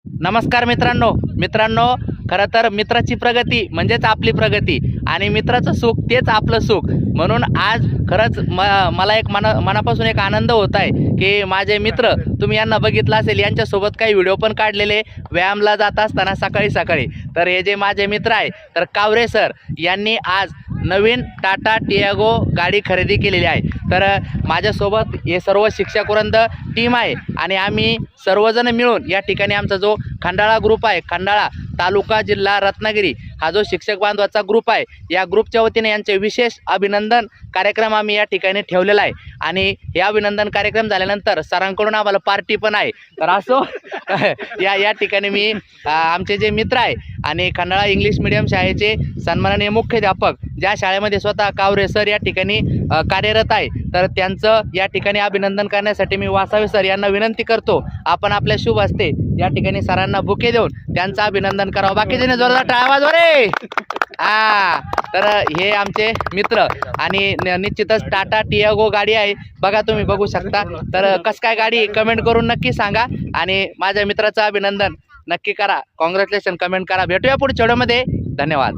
नमस्कार मित्रांनो, खरं तर मित्राची प्रगती म्हणजेच आपली प्रगती आणि मित्राचं सुख तेच आपलं सुख. म्हणून आज खरंच मला एक मनापासून एक आनंद होत आहे की माझे मित्र, तुम्ही यांना बघितलं असेल, यांच्यासोबत काही व्हिडिओ पण काढलेले व्यायामला जात असताना सकाळी. तर हे जे माझे मित्र आहे, तर कावरे सर यांनी आज नवीन टाटा टियागो गाडी खरेदी केलेली आहे. तर माझ्यासोबत हे सर्व शिक्षक वृंद टीम आहे आणि आम्ही सर्वजण मिळून या ठिकाणी आमचा जो खंडाळा ग्रुप आहे, खंडाळा तालुका जिल्हा रत्नागिरी, हा जो शिक्षक बांधवाचा ग्रुप आहे, या ग्रुपच्या वतीने यांचे विशेष अभिनंदन कार्यक्रम आम्ही या ठिकाणी ठेवलेला आहे. आणि हे अभिनंदन कार्यक्रम झाल्यानंतर सरांकडून आम्हाला पार्टी पण आहे. तर असो या ठिकाणी मी आमचे जे मित्र आहे आणि खंडाळा इंग्लिश मीडियम शाळेचे सन्माननीय मुख्याध्यापक, ज्या शाळेमध्ये स्वतः कावरे सर या ठिकाणी कार्यरत आहे, तर त्यांचं या ठिकाणी अभिनंदन करण्यासाठी मी वासावे सर यांना विनंती करतो, आपण आपल्या शुभ हस्ते या ठिकाणी सरांना बुके देऊन त्यांचं अभिनंदन करावं. बाकीचे जोरदार टाळ्या वाजवा रे. तर हे आमचे मित्र आणि निश्चितच टाटा टियागो गाडी आहे, बघा तुम्ही बघू शकता. तर कसं काय गाडी कमेंट करून नक्की सांगा आणि माझ्या मित्राचं अभिनंदन नक्की करा, कॉंग्रॅच्युलेशन कमेंट करा. भेटूया पुढच्या व्हिडिओमध्ये. धन्यवाद.